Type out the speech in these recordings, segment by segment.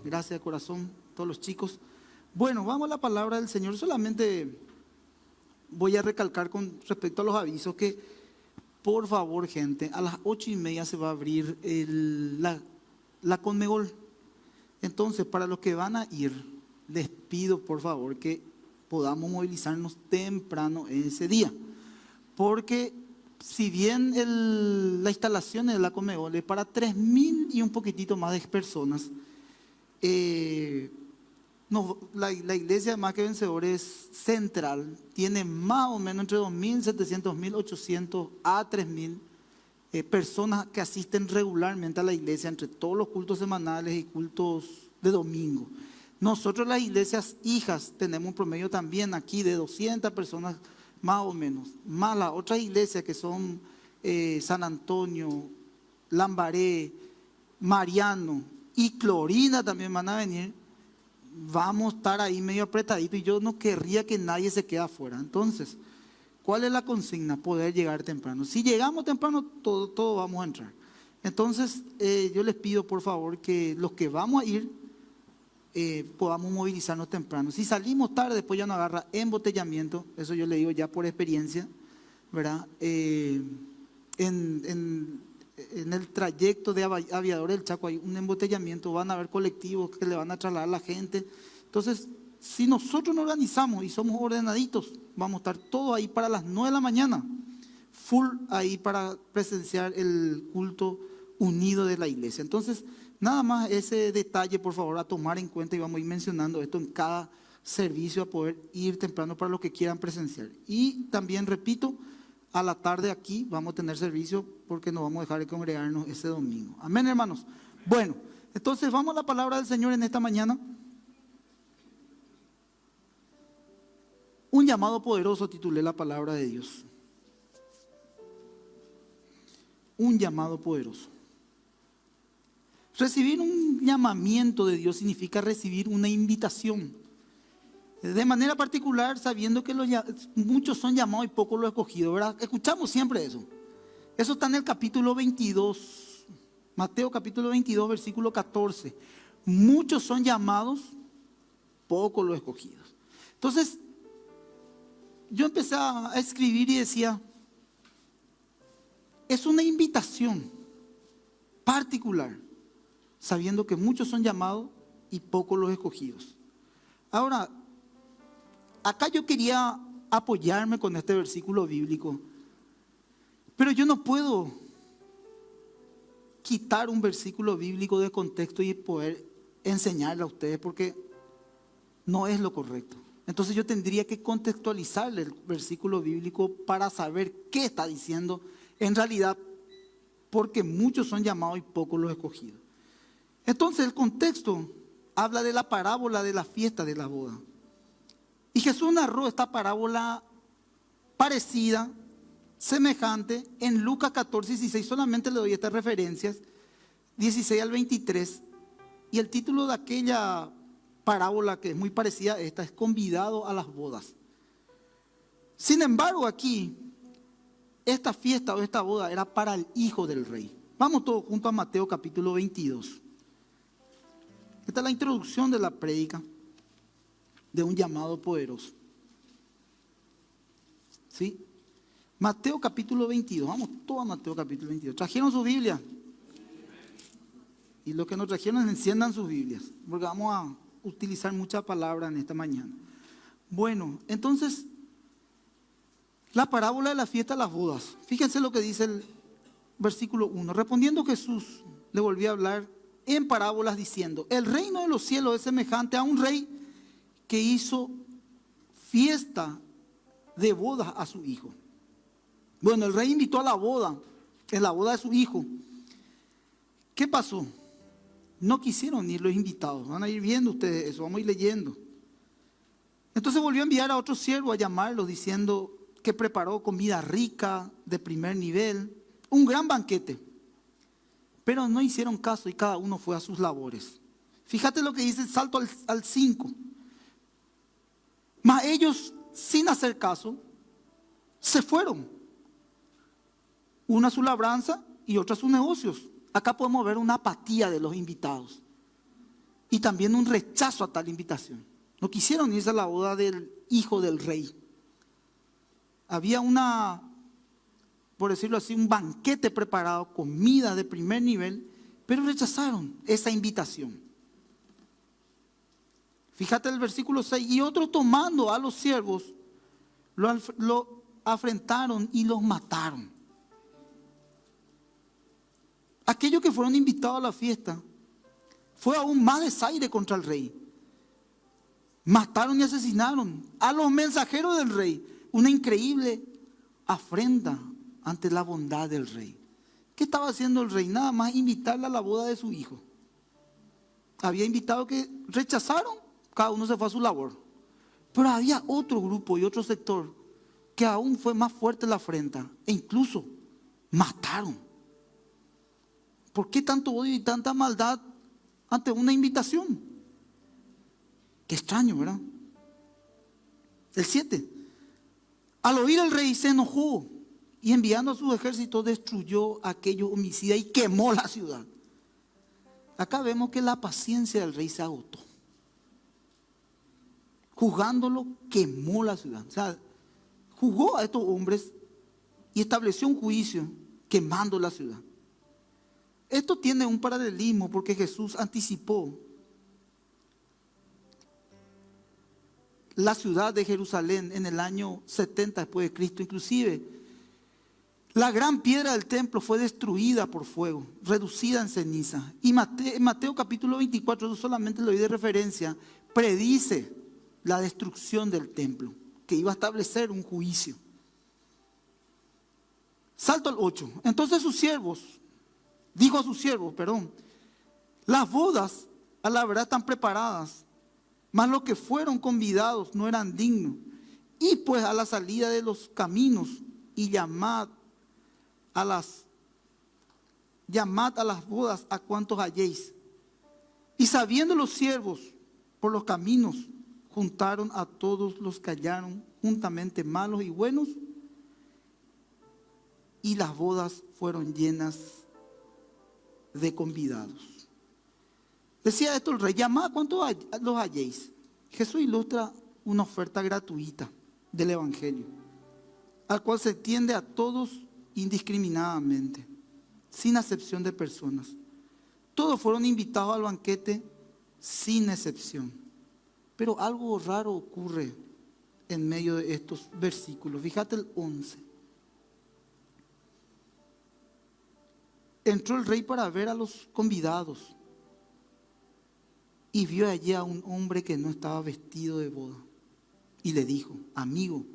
Gracias de corazón, todos los chicos. Bueno, vamos a la palabra del Señor. Solamente voy a recalcar con respecto a los avisos que, por favor, gente, a las 8:30 se va a abrir la Conmebol. Entonces, para los que van a ir, les pido, por favor, que podamos movilizarnos temprano ese día. Porque si bien la instalación de la Conmebol es para 3.000 y un poquitito más de personas, la iglesia Más que Vencedores Central tiene más o menos entre 2.700, 1.800 a 3.000 personas que asisten regularmente a la iglesia entre todos los cultos semanales y cultos de domingo. Nosotros las iglesias hijas tenemos un promedio también aquí de 200 personas más o menos, más las otras iglesias que son San Antonio, Lambaré, Mariano y Clorina también van a venir. Vamos a estar ahí medio apretaditos y yo no querría que nadie se quede afuera. Entonces, ¿cuál es la consigna? Poder llegar temprano. Si llegamos temprano, todo vamos a entrar. Entonces, yo les pido por favor que los que vamos a ir podamos movilizarnos temprano. Si salimos tarde, después ya nos agarra embotellamiento. Eso yo le digo ya por experiencia, ¿verdad? En el trayecto de Aviador del Chaco hay un embotellamiento, van a haber colectivos que le van a trasladar a la gente. Entonces, si nosotros nos organizamos y somos ordenaditos, vamos a estar todos ahí para las 9 de la mañana, full ahí para presenciar el culto unido de la iglesia. Entonces, nada más ese detalle, por favor, a tomar en cuenta y vamos a ir mencionando esto en cada servicio a poder ir temprano para los que quieran presenciar. Y también, repito, a la tarde aquí vamos a tener servicio porque no vamos a dejar de congregarnos ese domingo. Amén, hermanos. Bueno, entonces vamos a la palabra del Señor en esta mañana. Un llamado poderoso titulé la palabra de Dios. Un llamado poderoso. Recibir un llamamiento de Dios significa recibir una invitación. De manera particular, sabiendo que muchos son llamados y pocos los escogidos, ¿verdad? Escuchamos siempre eso. Eso está en el capítulo 22, Mateo capítulo 22, versículo 14. Muchos son llamados, pocos los escogidos. Entonces, yo empecé a escribir y decía, es una invitación particular, sabiendo que muchos son llamados y pocos los escogidos. Ahora, acá yo quería apoyarme con este versículo bíblico, pero yo no puedo quitar un versículo bíblico de contexto y poder enseñarle a ustedes porque no es lo correcto. Entonces yo tendría que contextualizarle el versículo bíblico para saber qué está diciendo en realidad, porque muchos son llamados y pocos los escogidos. Entonces el contexto habla de la parábola de la fiesta de la boda. Y Jesús narró esta parábola parecida, semejante, en Lucas 14, 16. Solamente le doy estas referencias, 16 al 23. Y el título de aquella parábola, que es muy parecida a esta, es Convidado a las bodas. Sin embargo, aquí, esta fiesta o esta boda era para el hijo del rey. Vamos todos juntos a Mateo capítulo 22. Esta es la introducción de la prédica de un llamado poderoso. ¿Sí? Mateo capítulo 22. Vamos todos a Mateo capítulo 22. ¿Trajeron su Biblia? Y los que no trajeron, enciendan sus Biblias, porque vamos a utilizar mucha palabra en esta mañana. Bueno, entonces, la parábola de la fiesta de las bodas. Fíjense lo que dice el versículo 1. Respondiendo Jesús, le volvió a hablar en parábolas diciendo, el reino de los cielos es semejante a un rey que hizo fiesta de bodas a su hijo. Bueno, el rey invitó a la boda, en la boda de su hijo. ¿Qué pasó? No quisieron ir los invitados. Van a ir viendo ustedes eso, vamos a ir leyendo. Entonces volvió a enviar a otro siervo a llamarlos diciendo que preparó comida rica, de primer nivel, un gran banquete. Pero no hicieron caso y cada uno fue a sus labores. Fíjate lo que dice el salto al 5. Mas ellos, sin hacer caso, se fueron. Uno a su labranza y otro a sus negocios. Acá podemos ver una apatía de los invitados. y también un rechazo a tal invitación. No quisieron irse a la boda del hijo del rey. Había por decirlo así, un banquete preparado, comida de primer nivel, pero rechazaron esa invitación. Fíjate el versículo 6, y otros tomando a los siervos, lo afrentaron y los mataron. Aquellos que fueron invitados a la fiesta, fue aún más desaire contra el rey. Mataron y asesinaron a los mensajeros del rey. Una increíble afrenta ante la bondad del rey. ¿Qué estaba haciendo el rey? Nada más invitarle a la boda de su hijo. Había invitado que rechazaron, cada uno se fue a su labor. Pero había otro grupo y otro sector que aún fue más fuerte la afrenta e incluso mataron. ¿Por qué tanto odio y tanta maldad ante una invitación? Qué extraño, ¿verdad? El 7. Al oír el rey se enojó y enviando a sus ejércitos destruyó a aquellos homicidas y quemó la ciudad. Acá vemos que la paciencia del rey se agotó. Juzgándolo, quemó la ciudad. O sea, juzgó a estos hombres y estableció un juicio quemando la ciudad. Esto tiene un paralelismo porque Jesús anticipó la ciudad de Jerusalén en el año 70 después de Cristo. Inclusive, la gran piedra del templo fue destruida por fuego, reducida en ceniza. Y Mateo capítulo 24, yo solamente lo doy de referencia, predice la destrucción del templo, que iba a establecer un juicio. Salto al 8. Entonces dijo a sus siervos, las bodas a la verdad están preparadas, mas los que fueron convidados no eran dignos. Y pues a la salida de los caminos y llamad a las bodas a cuantos halléis. Y sabiendo los siervos por los caminos, juntaron a todos los que hallaron juntamente malos y buenos, y las bodas fueron llenas de convidados. Decía esto el rey, llamad a cuantos los halléis. Jesús ilustra una oferta gratuita del evangelio, al cual se extiende a todos indiscriminadamente, sin acepción de personas. Todos fueron invitados al banquete sin excepción. Pero algo raro ocurre en medio de estos versículos. Fíjate el 11. Entró el rey para ver a los convidados y vio allí a un hombre que no estaba vestido de boda. Y le dijo, amigo,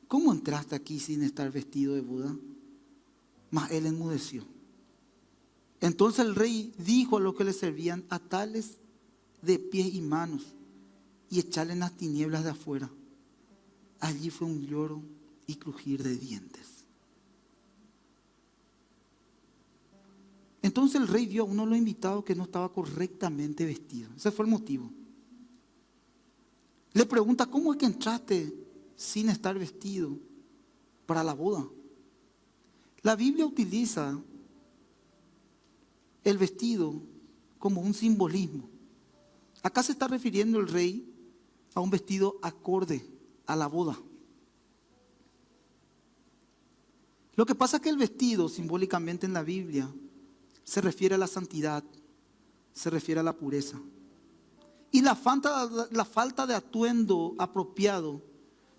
¿cómo entraste aquí sin estar vestido de boda? Mas él enmudeció. Entonces el rey dijo a los que le servían, atales de pies y manos y echarle en las tinieblas de afuera. Allí fue un lloro y crujir de dientes. Entonces el rey vio a uno de los invitados que no estaba correctamente vestido. Ese fue el motivo. Le pregunta, ¿cómo es que entraste sin estar vestido para la boda? La Biblia utiliza el vestido como un simbolismo. Acá se está refiriendo el rey a un vestido acorde a la boda. Lo que pasa es que el vestido simbólicamente en la Biblia se refiere a la santidad, se refiere a la pureza. Y la falta de atuendo apropiado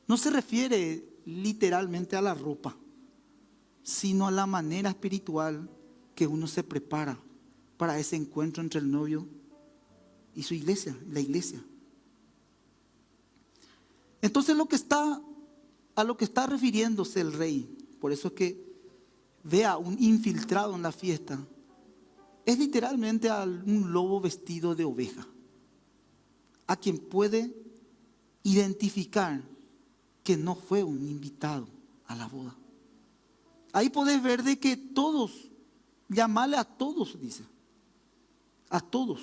no se refiere literalmente a la ropa, sino a la manera espiritual que uno se prepara para ese encuentro entre el novio y su iglesia, la iglesia. Entonces a lo que está refiriéndose el rey, por eso es que ve a un infiltrado en la fiesta, es literalmente a un lobo vestido de oveja, a quien puede identificar que no fue un invitado a la boda. Ahí podés ver de que todos, llamarle a todos, dice, a todos,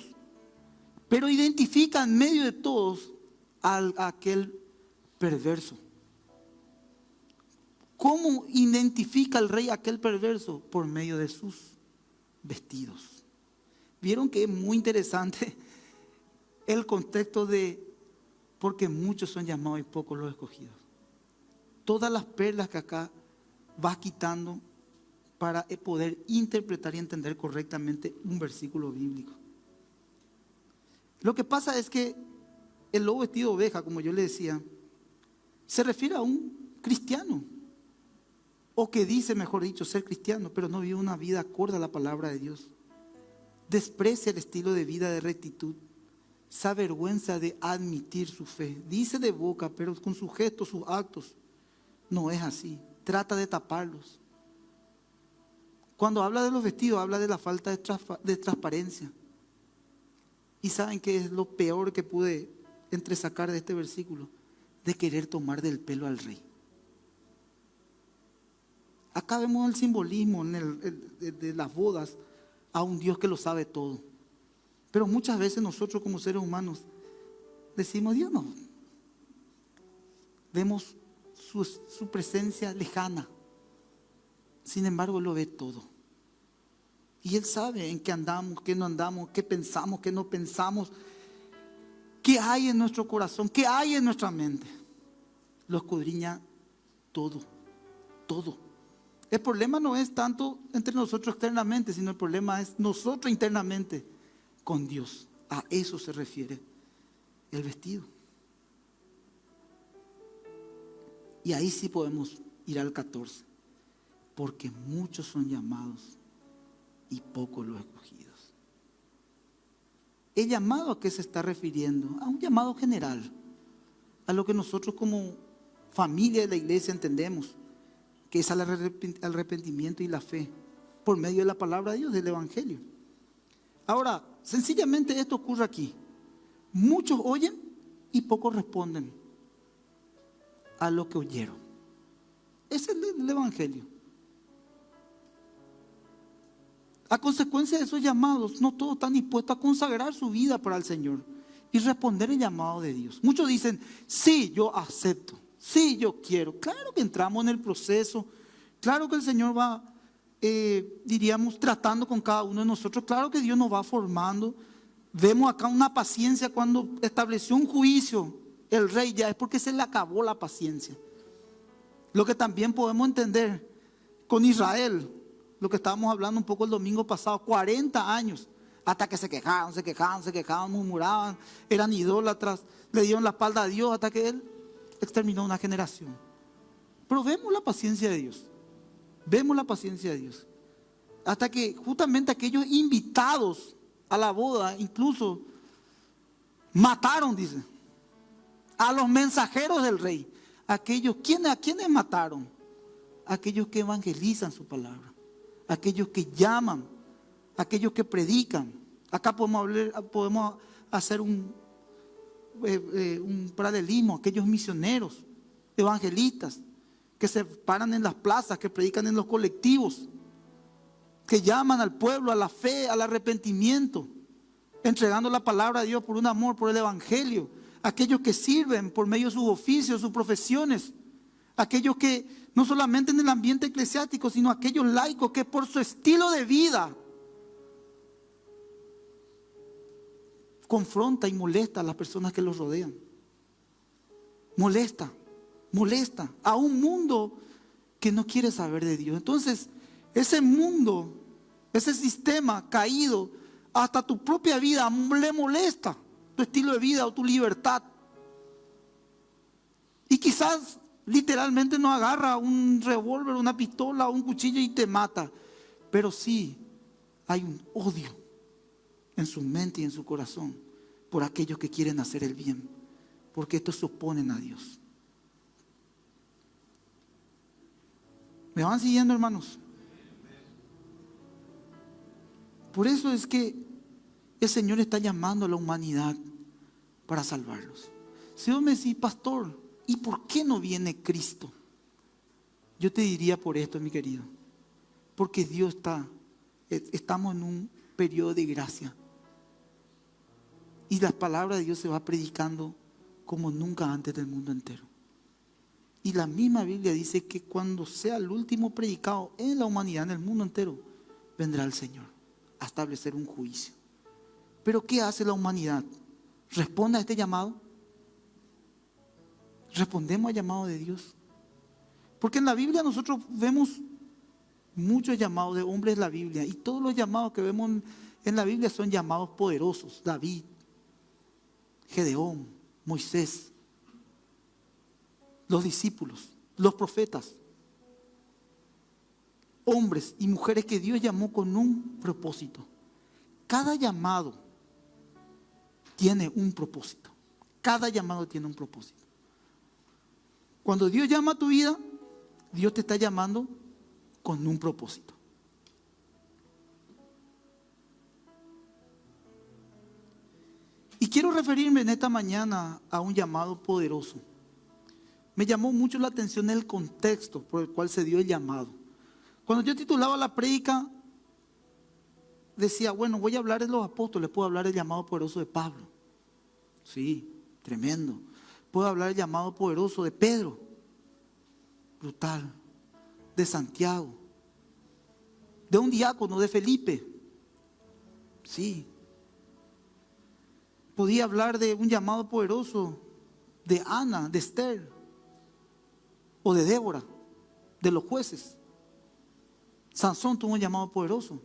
pero identifica en medio de todos a aquel perverso. ¿Cómo identifica el rey a aquel perverso? Por medio de sus vestidos. Vieron que es muy interesante el contexto de porque muchos son llamados y pocos los escogidos. Todas las perlas que acá vas quitando para poder interpretar y entender correctamente un versículo bíblico. Lo que pasa es que el lobo vestido de oveja, como yo le decía, se refiere a un cristiano, o que dice, mejor dicho, ser cristiano, pero no vive una vida acorde a la palabra de Dios. Desprecia el estilo de vida de rectitud, se avergüenza de admitir su fe. Dice de boca, pero con sus gestos, sus actos, no es así. Trata de taparlos. Cuando habla de los vestidos, habla de la falta de transparencia. ¿Y saben qué es lo peor que pude entresacar de este versículo? De querer tomar del pelo al rey. Acá vemos el simbolismo de las bodas a un Dios que lo sabe todo. Pero muchas veces nosotros como seres humanos decimos, Dios no. Vemos su presencia lejana. Sin embargo, lo ve todo. Y Él sabe en qué andamos, qué no andamos, qué pensamos, qué no pensamos, qué hay en nuestro corazón, qué hay en nuestra mente. Lo escudriña todo, todo. El problema no es tanto entre nosotros externamente, sino el problema es nosotros internamente con Dios. A eso se refiere el vestido. Y ahí sí podemos ir al 14. Porque muchos son llamados y pocos los escogidos. ¿El llamado a qué se está refiriendo? A un llamado general, a lo que nosotros como familia de la iglesia entendemos, que es al arrepentimiento y la fe, por medio de la palabra de Dios, del Evangelio. Ahora, sencillamente esto ocurre aquí. Muchos oyen y pocos responden a lo que oyeron. Ese es el Evangelio. A consecuencia de esos llamados, no todos están dispuestos a consagrar su vida para el Señor y responder el llamado de Dios. Muchos dicen, sí, yo acepto, sí, yo quiero. Claro que entramos en el proceso, claro que el Señor va, diríamos, tratando con cada uno de nosotros. Claro que Dios nos va formando. Vemos acá una paciencia cuando estableció un juicio el rey, ya es porque se le acabó la paciencia. Lo que también podemos entender con Israel, lo que estábamos hablando un poco el domingo pasado, 40 años, hasta que se quejaban, murmuraban, eran idólatras, le dieron la espalda a Dios hasta que Él exterminó una generación. Pero vemos la paciencia de Dios, hasta que justamente aquellos invitados a la boda, incluso mataron, dice, a los mensajeros del rey. ¿A quiénes mataron? Aquellos que evangelizan su palabra, aquellos que llaman, aquellos que predican. Acá podemos hacer un paralelismo, aquellos misioneros, evangelistas, que se paran en las plazas, que predican en los colectivos, que llaman al pueblo a la fe, al arrepentimiento, entregando la palabra de Dios por un amor, por el evangelio. Aquellos que sirven por medio de sus oficios, sus profesiones. Aquellos que no solamente en el ambiente eclesiástico, sino aquellos laicos que por su estilo de vida confronta y molesta a las personas que los rodean. Molesta a un mundo que no quiere saber de Dios. Entonces, ese mundo, ese sistema caído, hasta tu propia vida le molesta tu estilo de vida o tu libertad. Y quizás literalmente no agarra un revólver, una pistola o un cuchillo y te mata. Pero sí hay un odio en su mente y en su corazón por aquellos que quieren hacer el bien, porque estos se oponen a Dios. ¿Me van siguiendo, hermanos? Por eso es que el Señor está llamando a la humanidad para salvarlos. Si vos me decís, pastor, ¿y por qué no viene Cristo? Yo te diría por esto, mi querido. Porque estamos en un periodo de gracia. Y la palabra de Dios se va predicando como nunca antes del mundo entero. Y la misma Biblia dice que cuando sea el último predicado en la humanidad, en el mundo entero, vendrá el Señor a establecer un juicio. Pero ¿qué hace la humanidad? ¿Responde a este llamado? ¿Respondemos al llamado de Dios? Porque en la Biblia nosotros vemos muchos llamados de hombres en la Biblia, y todos los llamados que vemos en la Biblia son llamados poderosos. David, Gedeón, Moisés, los discípulos, los profetas, hombres y mujeres que Dios llamó con un propósito. Cada llamado tiene un propósito. Cada llamado tiene un propósito. Cuando Dios llama a tu vida, Dios te está llamando con un propósito. Y quiero referirme en esta mañana a un llamado poderoso. Me llamó mucho la atención el contexto por el cual se dio el llamado. Cuando yo titulaba la prédica, decía, bueno, voy a hablar de los apóstoles, puedo hablar del llamado poderoso de Pablo. Sí, tremendo. Puedo hablar del llamado poderoso de Pedro. Brutal. De Santiago. De un diácono, de Felipe. Sí. Podía hablar de un llamado poderoso de Ana, de Esther, o de Débora, de los jueces. Sansón tuvo un llamado poderoso.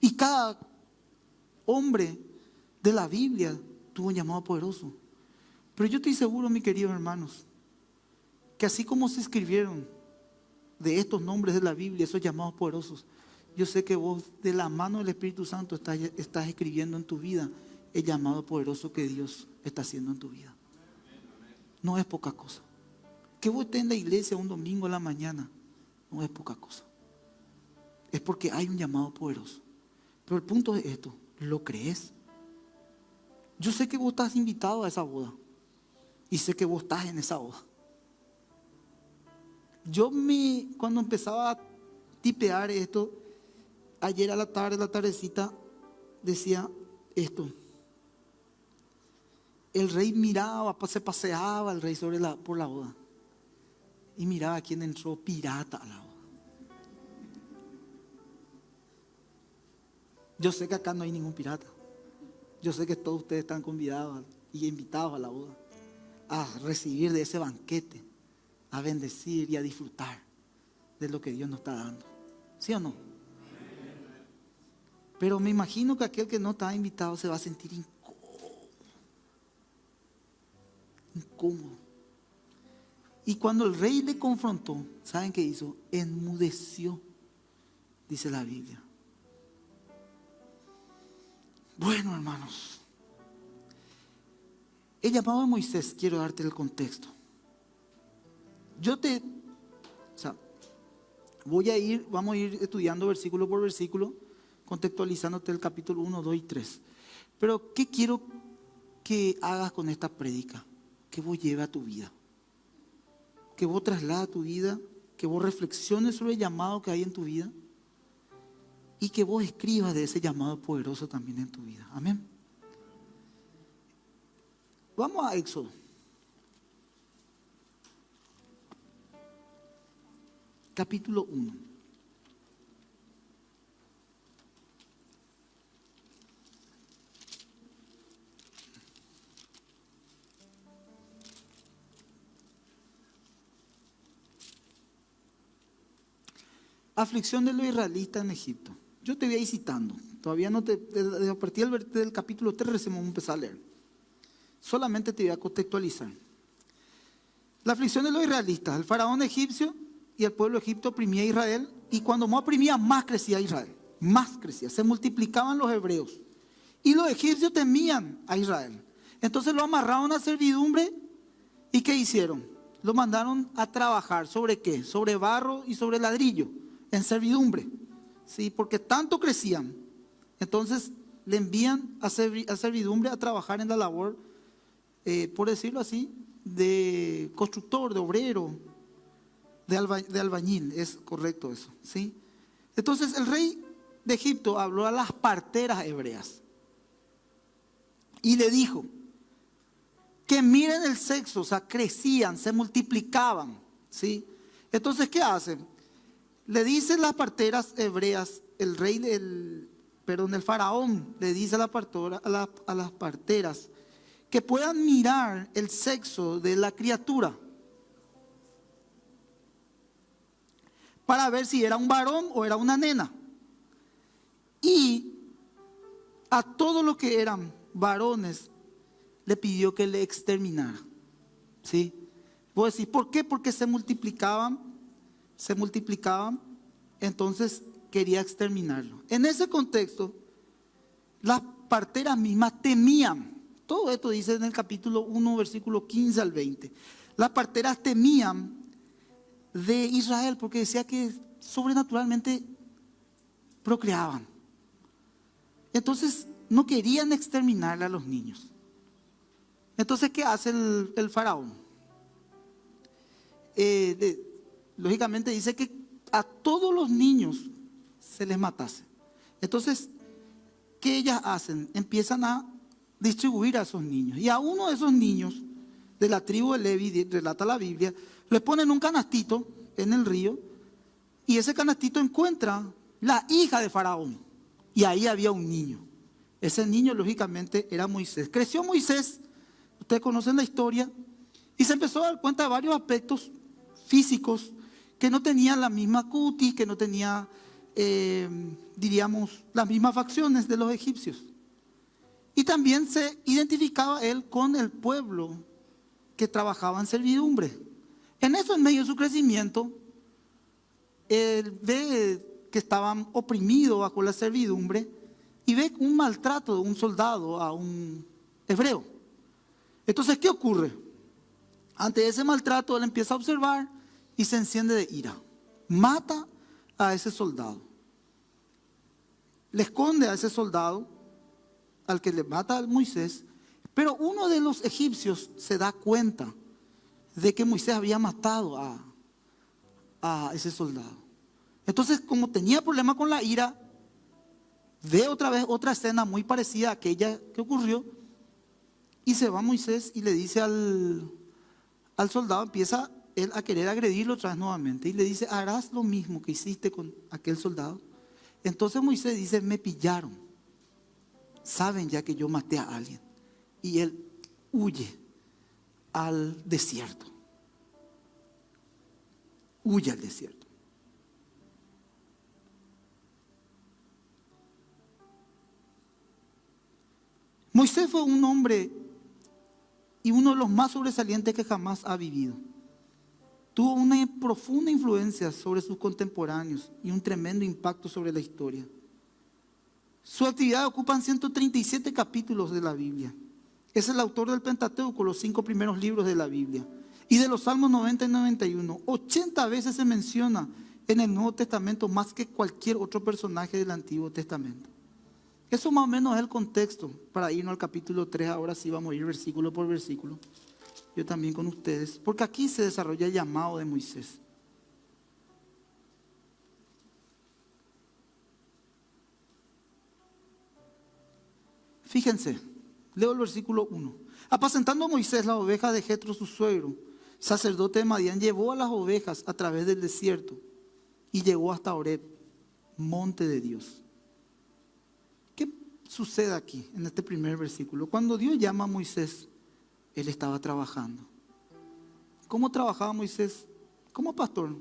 Y cada hombre de la Biblia tuvo un llamado poderoso. Pero yo estoy seguro, mis queridos hermanos, que así como se escribieron de estos nombres de la Biblia, esos llamados poderosos, yo sé que vos, de la mano del Espíritu Santo, estás escribiendo en tu vida el llamado poderoso que Dios está haciendo en tu vida. No es poca cosa. Que vos estés en la iglesia un domingo a la mañana, no es poca cosa. Es porque hay un llamado poderoso. Pero el punto es esto: ¿lo crees? Yo sé que vos estás invitado a esa boda. Y sé que vos estás en esa boda. Cuando empezaba a tipear esto, ayer a la tarde, la tardecita, decía esto. El rey miraba, se paseaba el rey por la boda. Y miraba a quién entró pirata a la boda. Yo sé que acá no hay ningún pirata. Yo sé que todos ustedes están convidados y invitados a la boda, a recibir de ese banquete, a bendecir y a disfrutar de lo que Dios nos está dando. ¿Sí o no? Pero me imagino que aquel que no está invitado se va a sentir incómodo. Y cuando el rey le confrontó, ¿saben qué hizo? Enmudeció, dice la Biblia. Bueno, hermanos, el llamado de Moisés, quiero darte el contexto. Vamos a ir estudiando versículo por versículo, contextualizándote el capítulo 1, 2 y 3. Pero ¿qué quiero que hagas con esta prédica? Que vos lleves a tu vida. Que vos traslades a tu vida, que vos reflexiones sobre el llamado que hay en tu vida y que vos escribas de ese llamado poderoso también en tu vida. Amén. Vamos a Éxodo. Capítulo 1. Aflicción de los israelitas en Egipto. Yo te voy a ir citando. Todavía no a partir del capítulo 3 recién vamos a empezar a leer. Solamente te voy a contextualizar. La aflicción de los israelitas. El faraón egipcio y el pueblo egipcio oprimía a Israel. Y cuando más oprimía, más crecía Israel. Más crecía. Se multiplicaban los hebreos. Y los egipcios temían a Israel. Entonces lo amarraron a servidumbre. ¿Y qué hicieron? Lo mandaron a trabajar. ¿Sobre qué? Sobre barro y sobre ladrillo. En servidumbre. Sí, porque tanto crecían. Entonces le envían a servidumbre a trabajar en la labor, por decirlo así, de constructor, de obrero, de albañil. Es correcto eso, ¿sí? Entonces el rey de Egipto habló a las parteras hebreas y le dijo que miren el sexo, o sea, crecían, se multiplicaban, ¿sí? Entonces, ¿qué hacen? Le dicen las parteras hebreas, el rey el faraón le dice a, a las parteras que puedan mirar el sexo de la criatura para ver si era un varón o era una nena. Y a todos los que eran varones le pidió que le exterminara. ¿Sí? Vos decís, ¿por qué? Porque se multiplicaban, entonces quería exterminarlo. En ese contexto, las parteras mismas temían. Todo esto dice en el capítulo 1, versículo 15 al 20. Las parteras temían de Israel porque decía que sobrenaturalmente procreaban. Entonces no querían exterminarle a los niños. Entonces, ¿qué hace el faraón? Lógicamente dice que a todos los niños se les matase. Entonces, ¿qué ellas hacen? Empiezan a distribuir a esos niños. Y a uno de esos niños de la tribu de Levi, relata la Biblia, le ponen un canastito en el río y ese canastito encuentra la hija de Faraón. Y ahí había un niño. Ese niño, lógicamente, era Moisés. Creció Moisés, ustedes conocen la historia, y se empezó a dar cuenta de varios aspectos físicos que no tenían la misma cutis, que no tenía, diríamos, las mismas facciones de los egipcios. Y también se identificaba él con el pueblo que trabajaba en servidumbre. En eso, en medio de su crecimiento, él ve que estaban oprimidos bajo la servidumbre y ve un maltrato de un soldado a un hebreo. Entonces, ¿qué ocurre? Ante ese maltrato, él empieza a observar y se enciende de ira. Mata a ese soldado. Le esconde a ese soldado, al que le mata a Moisés, pero uno de los egipcios se da cuenta de que Moisés había matado a ese soldado. Entonces, como tenía problema con la ira, ve otra vez otra escena muy parecida a aquella que ocurrió, y se va Moisés y le dice al soldado, empieza él a querer agredirlo otra vez nuevamente, y le dice, harás lo mismo que hiciste con aquel soldado. Entonces Moisés dice, me pillaron, saben ya que yo maté a alguien, y él huye al desierto. Huye al desierto. Moisés fue un hombre y uno de los más sobresalientes que jamás ha vivido. Tuvo una profunda influencia sobre sus contemporáneos y un tremendo impacto sobre la historia. Su actividad ocupa 137 capítulos de la Biblia. Es el autor del Pentateuco, los 5 primeros libros de la Biblia. Y de los Salmos 90 y 91, 80 veces se menciona en el Nuevo Testamento más que cualquier otro personaje del Antiguo Testamento. Eso más o menos es el contexto para irnos al capítulo 3. Ahora sí vamos a ir versículo por versículo. Yo también con ustedes, porque aquí se desarrolla el llamado de Moisés. Fíjense, leo el versículo 1. Apacentando a Moisés las ovejas de Jetro su suegro, sacerdote de Madián, llevó a las ovejas a través del desierto y llegó hasta Horeb, monte de Dios. ¿Qué sucede aquí en este primer versículo? Cuando Dios llama a Moisés, él estaba trabajando. ¿Cómo trabajaba Moisés? Como pastor.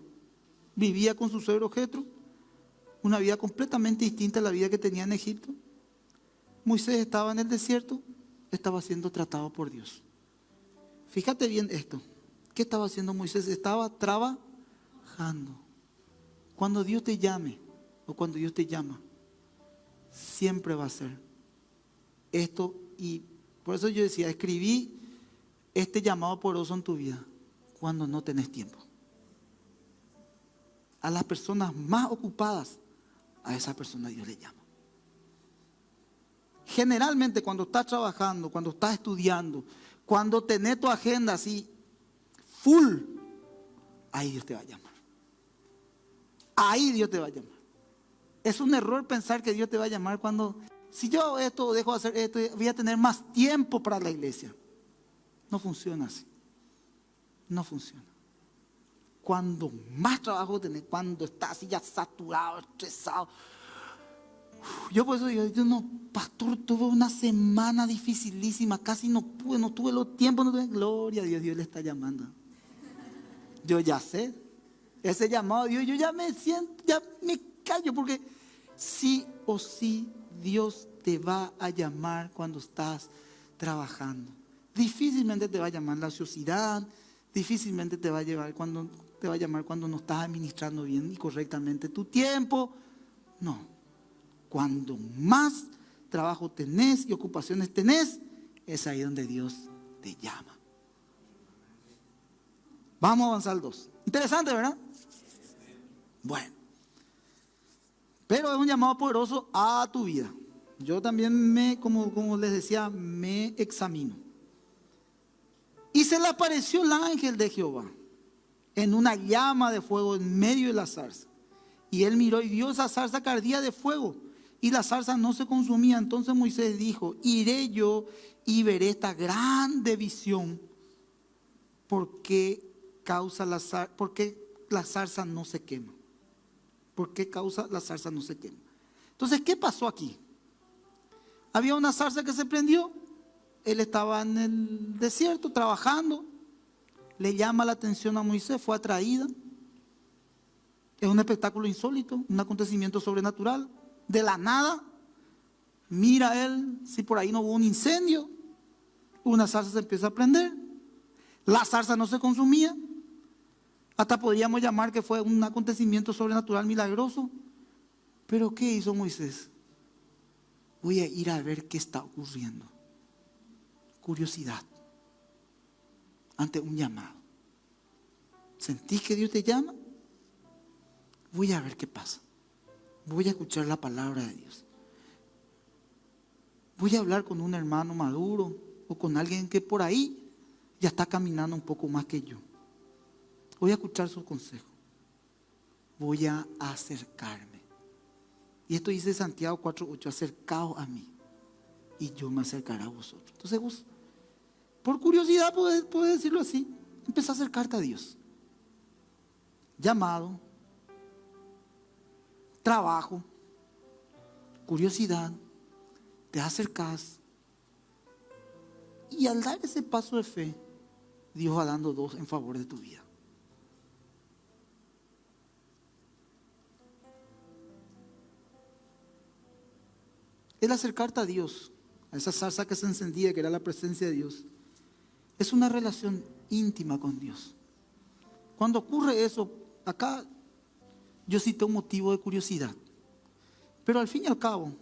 Vivía con su suegro Jetro, una vida completamente distinta a la vida que tenía en Egipto. Moisés estaba en el desierto, estaba siendo tratado por Dios. Fíjate bien esto. ¿Qué estaba haciendo Moisés? Estaba trabajando. Cuando Dios te llame o cuando Dios te llama, siempre va a ser esto. Y por eso yo decía, escribí este llamado poderoso en tu vida cuando no tenés tiempo. A las personas más ocupadas, a esa persona Dios le llama. Generalmente cuando estás trabajando, cuando estás estudiando, cuando tenés tu agenda así full, ahí Dios te va a llamar. Ahí Dios te va a llamar. Es un error pensar que Dios te va a llamar cuando, si yo hago esto o dejo de hacer esto, voy a tener más tiempo para la iglesia. No funciona así. No funciona. Cuando más trabajo tenés, cuando estás así ya saturado, estresado, Yo por eso digo, yo no, pastor, tuve una semana dificilísima, casi no pude, no tuve los tiempos, no tuve gloria a Dios, Dios le está llamando. Yo ya sé, ese llamado a Dios, yo ya me siento, ya me callo, porque sí o sí Dios te va a llamar cuando estás trabajando. Difícilmente te va a llamar la ociosidad, difícilmente te va a llamar cuando no estás administrando bien y correctamente tu tiempo. No, cuando más trabajo tenés y ocupaciones tenés, es ahí donde Dios te llama. Vamos a avanzar al 2. Interesante, ¿verdad? Bueno, pero es un llamado poderoso a tu vida. Yo también como les decía, me examino. Y se le apareció el ángel de Jehová en una llama de fuego en medio de la zarza. Y él miró y vio esa zarza que ardía de fuego y la zarza no se consumía. Entonces Moisés dijo, iré yo y veré esta grande visión. ¿Por qué la zarza no se quema? ¿Por qué causa la zarza no se quema? Entonces, ¿qué pasó aquí? Había una zarza que se prendió. Él estaba en el desierto trabajando. Le llama la atención a Moisés, fue atraída. Es un espectáculo insólito, un acontecimiento sobrenatural. De la nada, mira él si por ahí no hubo un incendio. Una zarza se empieza a prender. La zarza no se consumía. Hasta podríamos llamar que fue un acontecimiento sobrenatural milagroso. Pero ¿qué hizo Moisés? Voy a ir a ver qué está ocurriendo. Curiosidad ante un llamado. ¿Sentís que Dios te llama? Voy a ver qué pasa. Voy a escuchar la palabra de Dios. Voy a hablar con un hermano maduro o con alguien que por ahí ya está caminando un poco más que yo. Voy a escuchar sus consejos. Voy a acercarme. Y esto dice Santiago 4:8, acercaos a mí y yo me acercaré a vosotros. Entonces vos, por curiosidad, puedes decirlo así, empieza a acercarte a Dios. Llamado, trabajo, curiosidad, te acercas y al dar ese paso de fe, Dios va dando dos en favor de tu vida. El acercarte a Dios, a esa zarza que se encendía, que era la presencia de Dios, es una relación íntima con Dios. Cuando ocurre eso, acá yo cité un motivo de curiosidad. Pero al fin y al cabo,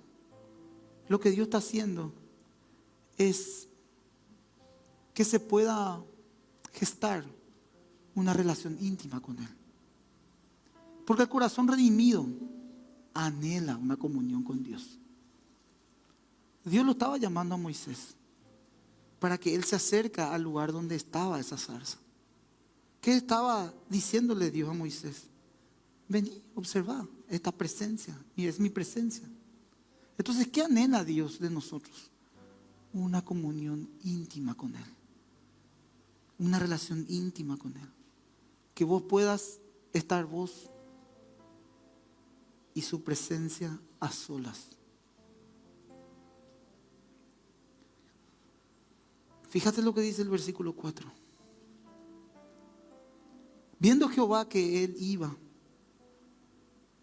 lo que Dios está haciendo es que se pueda gestar una relación íntima con Él. Porque el corazón redimido anhela una comunión con Dios. Dios lo estaba llamando a Moisés para que él se acerque al lugar donde estaba esa zarza. ¿Qué estaba diciéndole Dios a Moisés? Vení, observa esta presencia, y es mi presencia. Entonces, ¿qué anhela Dios de nosotros? Una comunión íntima con Él. Una relación íntima con Él. Que vos puedas estar vos y su presencia a solas. Fíjate lo que dice el versículo 4. Viendo Jehová que él iba,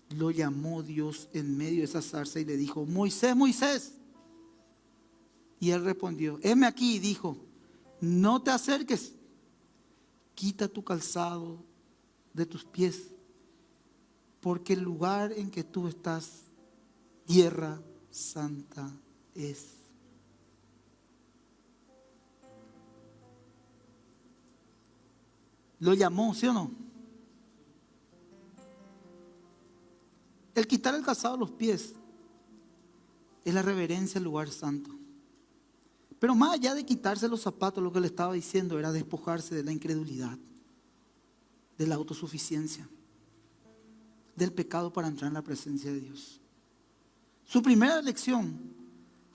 lo llamó Dios en medio de esa zarza y le dijo, Moisés, Moisés. Y él respondió, heme aquí, y dijo, no te acerques, quita tu calzado de tus pies, porque el lugar en que tú estás, tierra santa es. Lo llamó, ¿sí o no? El quitar el calzado de los pies es la reverencia al lugar santo. Pero más allá de quitarse los zapatos, lo que le estaba diciendo era despojarse de la incredulidad, de la autosuficiencia, del pecado para entrar en la presencia de Dios. Su primera lección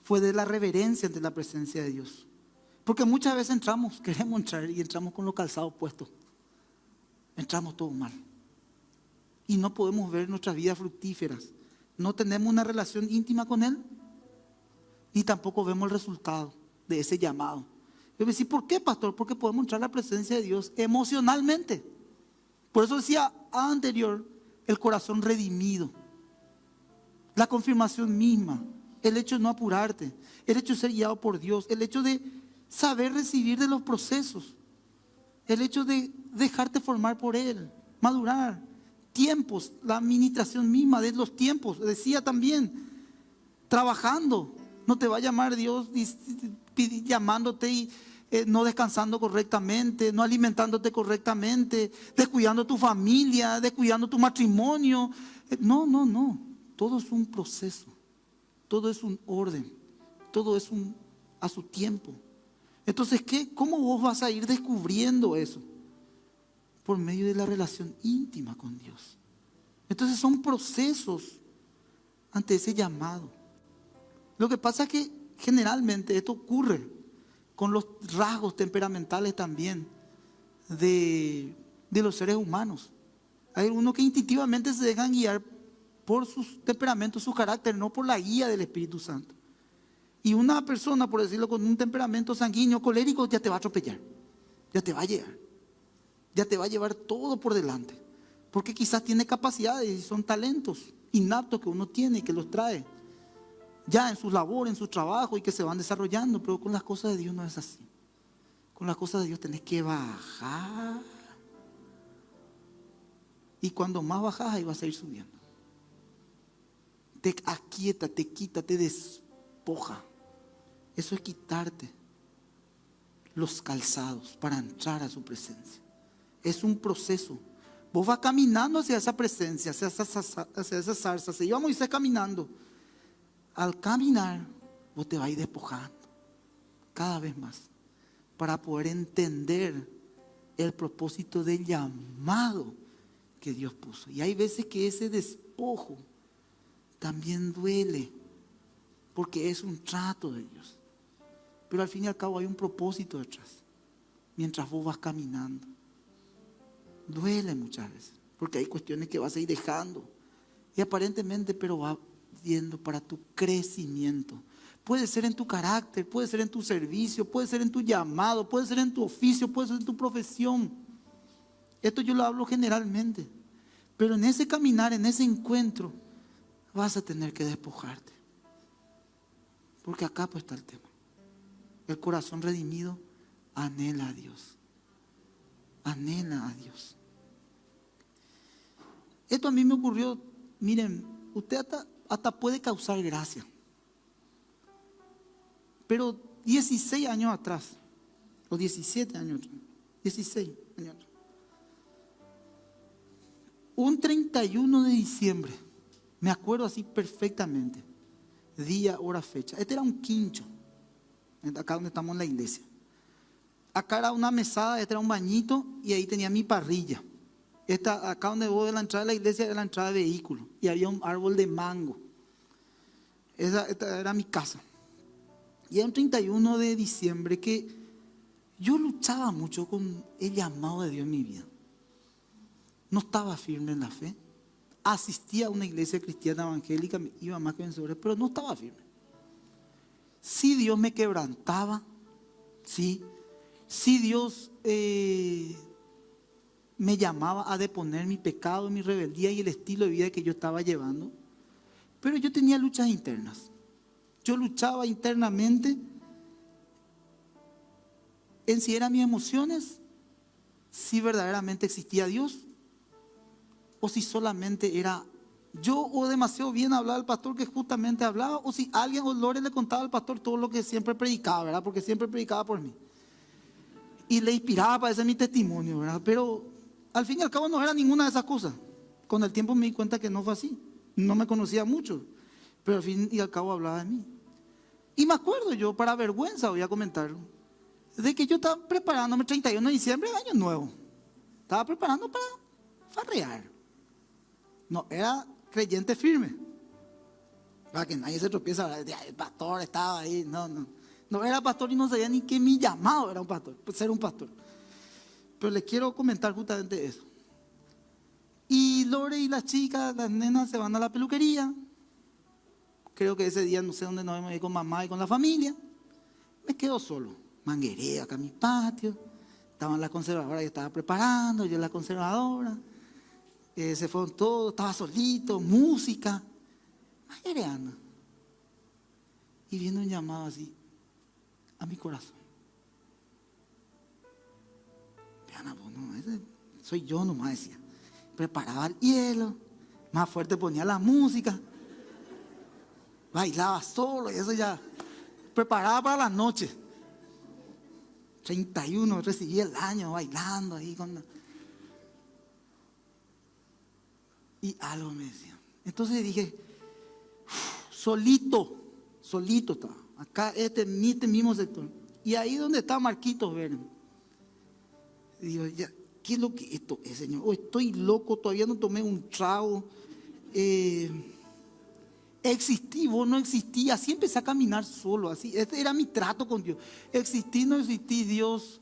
fue de la reverencia ante la presencia de Dios. Porque muchas veces queremos entrar y entramos con los calzados puestos. Entramos todo mal. Y no podemos ver nuestras vidas fructíferas no tenemos una relación íntima con Él, ni tampoco vemos el resultado de ese llamado. Yo me decía, ¿por qué, pastor? Porque podemos entrar a la presencia de Dios emocionalmente. Por eso decía anterior, el corazón redimido, la confirmación misma, el hecho de no apurarte, el hecho de ser guiado por Dios, el hecho de saber recibir de los procesos, el hecho de dejarte formar por Él, madurar, tiempos, la administración misma de los tiempos. Decía también, trabajando, no te va a llamar Dios llamándote y no descansando correctamente, no alimentándote correctamente, descuidando tu familia, descuidando tu matrimonio. No, todo es un proceso, todo es un orden, todo es a su tiempo. Entonces, ¿cómo vos vas a ir descubriendo eso? Por medio de la relación íntima con Dios. Entonces son procesos ante ese llamado. Lo que pasa es que generalmente esto ocurre con los rasgos temperamentales también de los seres humanos. Hay unos que instintivamente se dejan guiar por sus temperamentos, su carácter, no por la guía del Espíritu Santo. Y una persona, por decirlo, con un temperamento sanguíneo, colérico, ya te va a atropellar, ya te va a llegar, ya te va a llevar todo por delante. Porque quizás tiene capacidades y son talentos innatos que uno tiene y que los trae ya en su labor, en su trabajo y que se van desarrollando. Pero con las cosas de Dios no es así. Con las cosas de Dios tenés que bajar. Y cuando más bajas, ahí vas a ir subiendo. Te aquieta, te quita, te despoja. Eso es quitarte los calzados para entrar a su presencia. Es un proceso. Vos vas caminando hacia esa presencia, hacia esa zarza. Se iba Moisés caminando. Al caminar, vos te vas a ir despojando cada vez más para poder entender el propósito del llamado que Dios puso. Y hay veces que ese despojo también duele, porque es un trato de Dios. Pero al fin y al cabo hay un propósito detrás, mientras vos vas caminando. Duele muchas veces, porque hay cuestiones que vas a ir dejando. Y aparentemente, pero va yendo para tu crecimiento. Puede ser en tu carácter, puede ser en tu servicio, puede ser en tu llamado, puede ser en tu oficio, puede ser en tu profesión. Esto yo lo hablo generalmente. Pero en ese caminar, en ese encuentro, vas a tener que despojarte. Porque acá pues está el tema. El corazón redimido anhela a Dios. Anhela a Dios. Esto a mí me ocurrió, miren, usted hasta puede causar gracia. Pero 16 años atrás, o 17 años atrás, 16 años atrás, un 31 de diciembre, me acuerdo así perfectamente, día, hora, fecha. Este era un quincho, acá donde estamos en la iglesia. Acá era una mesada, este era un bañito y ahí tenía mi parrilla. Acá donde voy de la entrada de la iglesia era la entrada de vehículo y había un árbol de mango. Esta era mi casa. Y era un 31 de diciembre que yo luchaba mucho con el llamado de Dios en mi vida. No estaba firme en la fe. Asistía a una iglesia cristiana evangélica, iba más que vencedores, pero no estaba firme. Sí, Dios me quebrantaba, sí Dios me llamaba a deponer mi pecado, mi rebeldía y el estilo de vida que yo estaba llevando. Pero yo tenía luchas internas. Yo luchaba internamente en si eran mis emociones, si verdaderamente existía Dios, o si solamente era yo o demasiado bien hablaba el pastor que justamente hablaba, o si alguien o Lore le contaba al pastor todo lo que siempre predicaba, ¿verdad? Porque siempre predicaba por mí. Y le inspiraba para ese mi testimonio, ¿verdad? Pero al fin y al cabo no era ninguna de esas cosas. Con el tiempo me di cuenta que no fue así. No me conocía mucho, pero al fin y al cabo hablaba de mí. Y me acuerdo yo, para vergüenza voy a comentarlo, de que yo estaba preparándome 31 de diciembre, año nuevo. Estaba preparando para farrear. No, era creyente firme. Para que nadie se tropiece, el pastor estaba ahí. No era pastor y no sabía ni que mi llamado era un pastor, ser un pastor. Pero les quiero comentar justamente eso. Y Lore y las chicas, las nenas se van a la peluquería. creo que ese día no sé dónde nos vamos a ir con mamá y con la familia. Me quedo solo, manguereo acá en mi patio. Estaban las conservadoras, yo estaba preparando, yo la conservadora. Se fueron todos, estaba solito, música, manguereando. Y viene un llamado así a mi corazón. Vean, no, ese soy yo nomás, decía. Preparaba el hielo, más fuerte ponía la música, bailaba solo y eso ya. Preparaba para la noche. 31, recibí el año bailando ahí. Y algo me decía. Entonces dije, solito estaba. Acá, este mismo sector. Y ahí donde está Marquitos Verde. Digo, ya, ¿qué es lo que esto es, Señor? Oh, estoy loco, todavía no tomé un trago. Existí, vos no existí. Así empecé a caminar solo. Así, este era mi trato con Dios. Existí, no existí, Dios.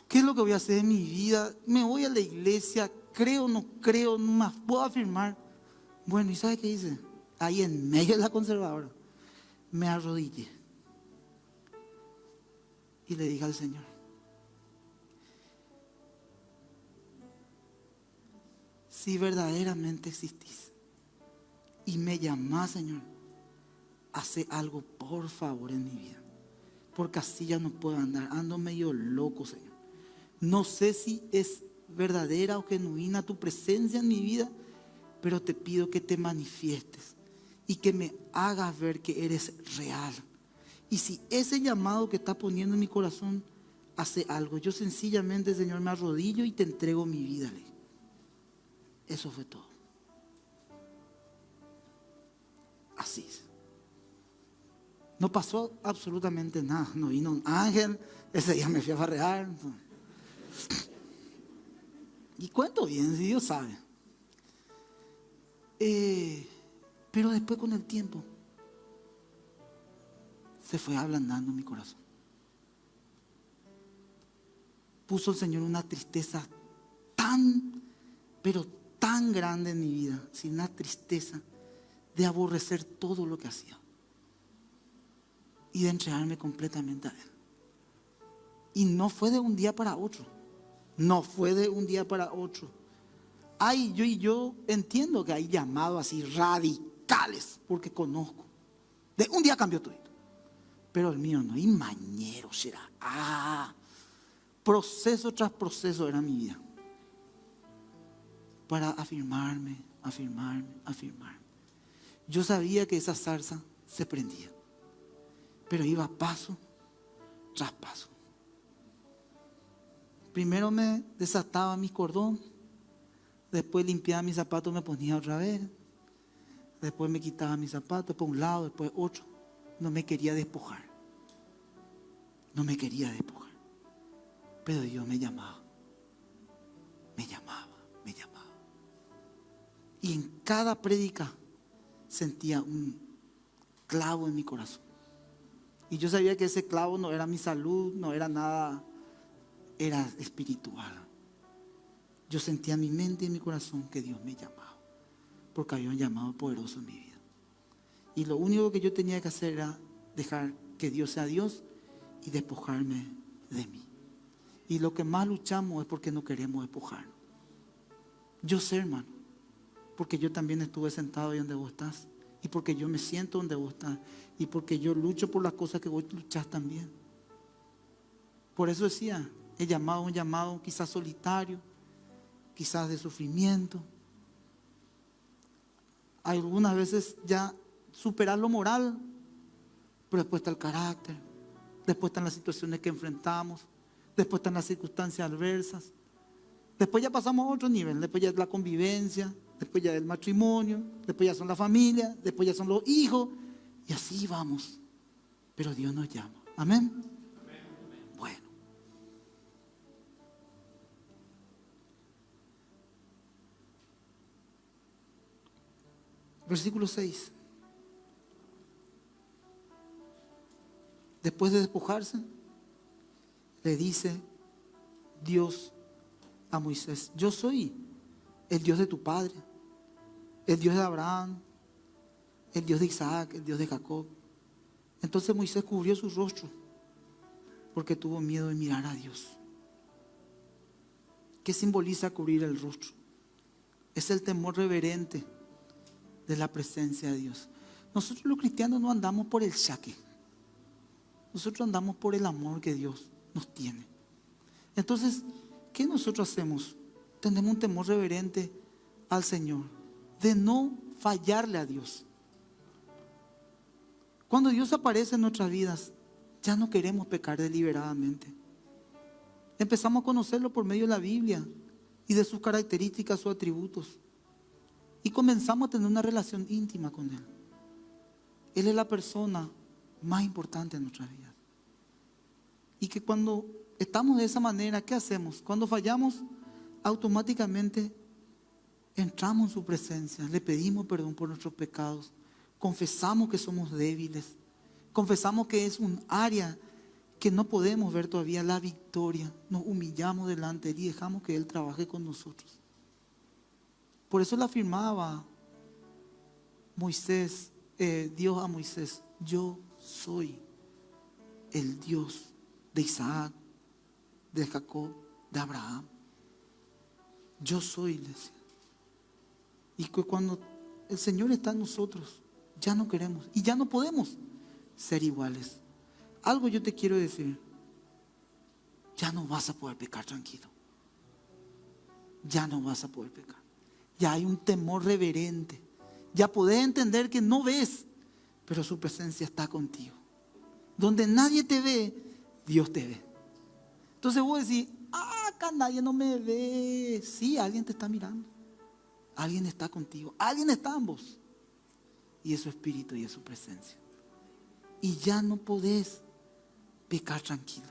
¿Qué es lo que voy a hacer en mi vida? Me voy a la iglesia, creo, no más puedo afirmar. Bueno, ¿y sabe qué hice? Ahí en medio de la conservadora, me arrodillé. Y le dije al Señor, si verdaderamente existís y me llamás, Señor, hace algo por favor en mi vida. Porque así ya no puedo andar, ando medio loco, Señor. No sé si es verdadera o genuina tu presencia en mi vida, pero te pido que te manifiestes y que me hagas ver que eres real. Y si ese llamado que está poniendo en mi corazón hace algo, yo sencillamente, Señor, me arrodillo y te entrego mi vida. Eso fue todo. Así es. No pasó absolutamente nada. No vino un ángel. Ese día me fui a farrear. Y cuento bien, si Dios sabe. Pero después con el tiempo se fue ablandando mi corazón. Puso el Señor una tristeza pero tan grande en mi vida. Sin una tristeza de aborrecer todo lo que hacía. Y de entregarme completamente a Él. Y no fue de un día para otro. No fue de un día para otro. Yo entiendo que hay llamados así radicales, porque conozco. De un día cambió todo. Pero el mío no, y mañero será. Proceso tras proceso era mi vida. Para afirmarme. Yo sabía que esa zarza se prendía. Pero iba paso tras paso. Primero me desataba mi cordón. Después limpiaba mis zapatos, me ponía otra vez. Después me quitaba mis zapatos por un lado, después otro. No me quería despojar. Pero Dios me llamaba. Y en cada prédica sentía un clavo en mi corazón. Y yo sabía que ese clavo no era mi salud, no era nada, era espiritual. Yo sentía en mi mente y en mi corazón que Dios me llamaba, porque había un llamado poderoso en mi vida. Y lo único que yo tenía que hacer era dejar que Dios sea Dios y despojarme de mí. Y lo que más luchamos es porque no queremos despojarnos. Yo sé, hermano, porque yo también estuve sentado ahí donde vos estás. Y porque yo me siento donde vos estás. Y porque yo lucho por las cosas que vos luchás también. Por eso decía, he llamado un llamado quizás solitario, quizás de sufrimiento. Algunas veces ya superar lo moral, pero después está el carácter, después están las situaciones que enfrentamos, después están las circunstancias adversas. Después ya pasamos a otro nivel, después ya es la convivencia, después ya es el matrimonio, después ya son la familia, después ya son los hijos, y así vamos. Pero Dios nos llama. Amén. Bueno. Versículo 6. Después de despojarse, le dice Dios a Moisés: yo soy el Dios de tu padre, el Dios de Abraham, el Dios de Isaac, el Dios de Jacob. Entonces Moisés cubrió su rostro porque tuvo miedo de mirar a Dios. ¿Qué simboliza cubrir el rostro? Es el temor reverente de la presencia de Dios. Nosotros los cristianos no andamos por el saque. Nosotros andamos por el amor que Dios nos tiene. Entonces, ¿qué nosotros hacemos? Tenemos un temor reverente al Señor, de no fallarle a Dios. Cuando Dios aparece en nuestras vidas, ya no queremos pecar deliberadamente. Empezamos a conocerlo por medio de la Biblia y de sus características, sus atributos. Y comenzamos a tener una relación íntima con Él. Él es la persona más importante en nuestras vidas. Y que cuando estamos de esa manera, ¿qué hacemos? Cuando fallamos, automáticamente entramos en su presencia, le pedimos perdón por nuestros pecados, confesamos que somos débiles, confesamos que es un área que no podemos ver todavía la victoria, nos humillamos delante de Él y dejamos que Él trabaje con nosotros. Por eso le afirmaba Dios a Moisés: yo soy el Dios de Isaac, de Jacob, de Abraham. Yo soy, le decía. Y que cuando el Señor está en nosotros, ya no queremos y ya no podemos ser iguales. Algo yo te quiero decir: ya no vas a poder pecar tranquilo. Ya no vas a poder pecar. Ya hay un temor reverente. Ya podés entender que no ves, pero su presencia está contigo. Donde nadie te ve, Dios te ve. Entonces vos decís: acá nadie no me ve. Sí, alguien te está mirando. Alguien está contigo. Alguien está en vos. Y es su espíritu y es su presencia. Y ya no podés pecar tranquilo.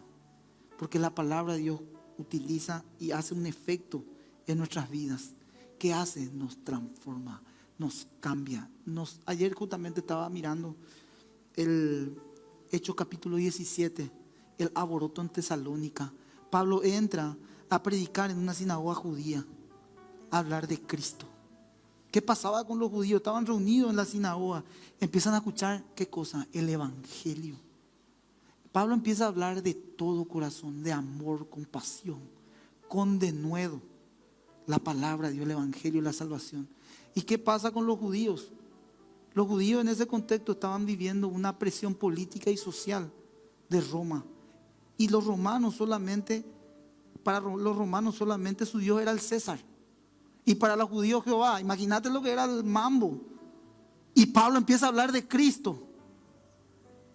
Porque la palabra de Dios utiliza y hace un efecto en nuestras vidas. ¿Qué hace? Nos transforma, nos cambia. Ayer justamente estaba mirando el Hechos capítulo 17, el alboroto en Tesalónica. Pablo entra a predicar en una sinagoga judía, a hablar de Cristo. ¿Qué pasaba con los judíos? Estaban reunidos en la sinagoga, empiezan a escuchar, ¿qué cosa? El evangelio. Pablo empieza a hablar de todo corazón, de amor, compasión, con denuedo, la palabra de Dios, el evangelio, la salvación. ¿Y qué pasa con los judíos? Los judíos en ese contexto estaban viviendo una presión política y social de Roma. Y los romanos solamente, para los romanos solamente su Dios era el César. Y para los judíos Jehová. Imagínate lo que era el mambo. Y Pablo empieza a hablar de Cristo,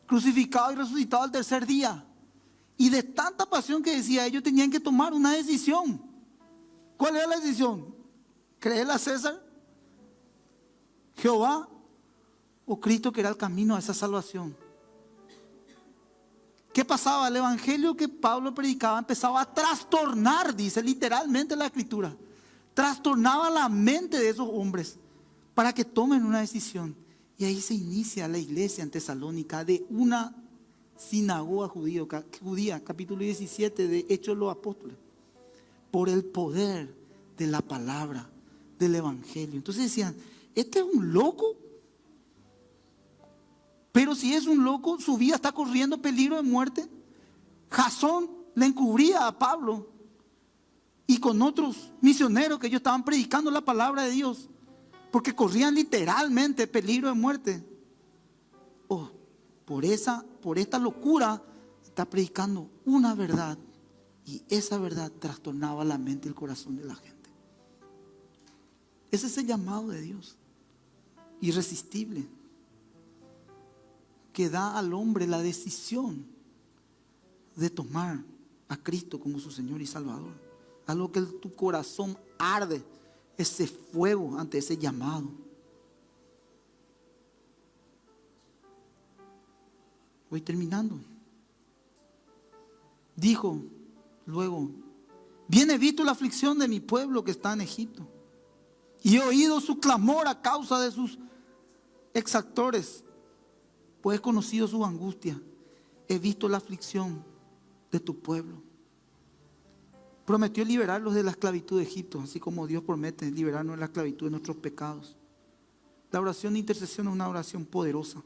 crucificado y resucitado al tercer día. Y de tanta pasión que decía, ellos tenían que tomar una decisión. ¿Cuál era la decisión? ¿Creerle a César, Jehová o Cristo, que era el camino a esa salvación? ¿Qué pasaba? El evangelio que Pablo predicaba empezaba a trastornar, dice literalmente la escritura. Trastornaba la mente de esos hombres para que tomen una decisión. Y ahí se inicia la iglesia en Tesalónica, de una sinagoga judía, capítulo 17 de Hechos de los Apóstoles, por el poder de la palabra, del evangelio. Entonces decían, este es un loco. Pero si es un loco, su vida está corriendo peligro de muerte. Jasón le encubría a Pablo y con otros misioneros que ellos estaban predicando la palabra de Dios, porque corrían literalmente peligro de muerte. Por esta locura está predicando una verdad, y esa verdad trastornaba la mente y el corazón de la gente. Ese es el llamado de Dios, irresistible, que da al hombre la decisión de tomar a Cristo como su Señor y Salvador. Algo que tu corazón arde, ese fuego ante ese llamado. Voy terminando. Dijo luego: bien he visto la aflicción de mi pueblo que está en Egipto, y he oído su clamor a causa de sus exactores, pues he conocido su angustia. He visto la aflicción de tu pueblo. Prometió liberarlos de la esclavitud de Egipto, así como Dios promete liberarnos de la esclavitud de nuestros pecados. La oración de intercesión es una oración poderosa.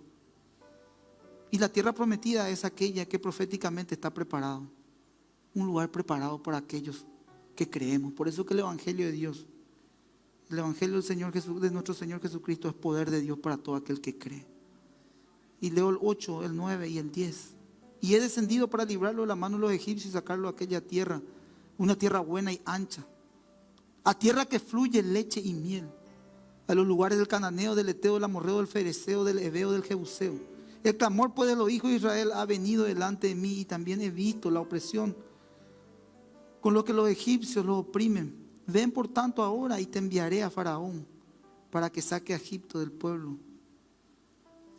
Y la tierra prometida es aquella que proféticamente está preparada. Un lugar preparado para aquellos que creemos. Por eso que el Evangelio de Dios, el Evangelio del Señor Jesús, de nuestro Señor Jesucristo, es poder de Dios para todo aquel que cree. Y leo el 8, el 9 y el 10. Y he descendido para librarlo de la mano de los egipcios y sacarlo a aquella tierra, una tierra buena y ancha, a tierra que fluye leche y miel, a los lugares del cananeo, del eteo, del amorreo, del fereceo, del heveo, del jebuseo. El clamor pues de los hijos de Israel ha venido delante de mí, y también he visto la opresión con lo que los egipcios los oprimen. Ven por tanto ahora y te enviaré a Faraón para que saque a Egipto del pueblo,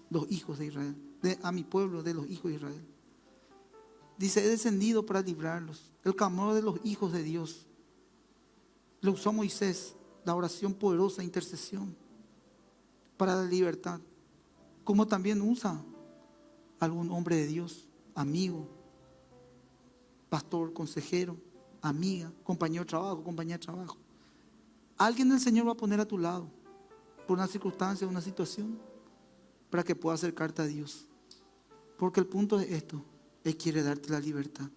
los hijos de Israel, a mi pueblo de los hijos de Israel. Dice, he descendido para librarlos. El clamor de los hijos de Dios. Lo usó Moisés, la oración poderosa, intercesión para la libertad. Como también usa algún hombre de Dios, amigo, pastor, consejero, amiga, compañero de trabajo, compañera de trabajo. Alguien del Señor va a poner a tu lado por una circunstancia, una situación, para que pueda acercarte a Dios. Porque el punto es esto, Él quiere darte la libertad.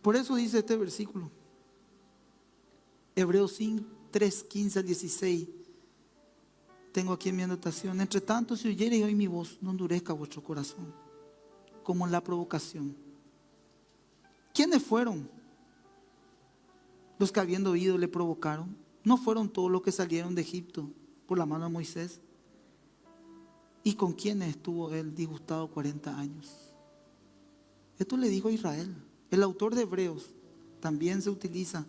Por eso dice este versículo, Hebreos 5, 3, 15 al 16. Tengo aquí en mi anotación. Entre tanto, si oyereis hoy mi voz, no endurezca vuestro corazón, como en la provocación. ¿Quiénes fueron los que habiendo oído le provocaron? ¿No fueron todos los que salieron de Egipto por la mano de Moisés? ¿Y con quiénes estuvo él disgustado 40 años? Esto le dijo a Israel. El autor de Hebreos también se utiliza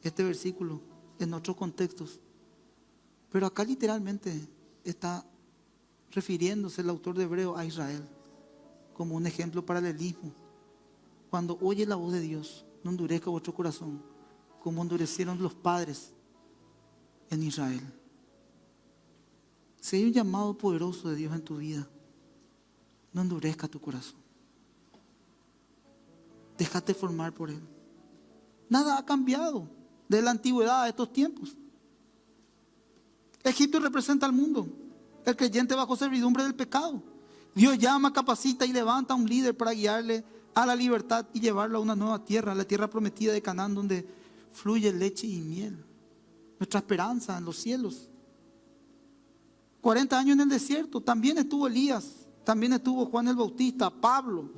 este versículo en otros contextos. Pero acá literalmente está refiriéndose el autor de Hebreos a Israel como un ejemplo paralelismo. Cuando oye la voz de Dios, no endurezca vuestro corazón, como endurecieron los padres en Israel. Si hay un llamado poderoso de Dios en tu vida, no endurezca tu corazón. Déjate formar por Él. Nada ha cambiado de la antigüedad a estos tiempos. Egipto representa al mundo, el creyente bajo servidumbre del pecado. Dios llama, capacita y levanta a un líder para guiarle a la libertad y llevarlo a una nueva tierra, la tierra prometida de Canaán, donde fluye leche y miel. Nuestra esperanza en los cielos. 40 años en el desierto, también estuvo Elías, también estuvo Juan el Bautista, Pablo.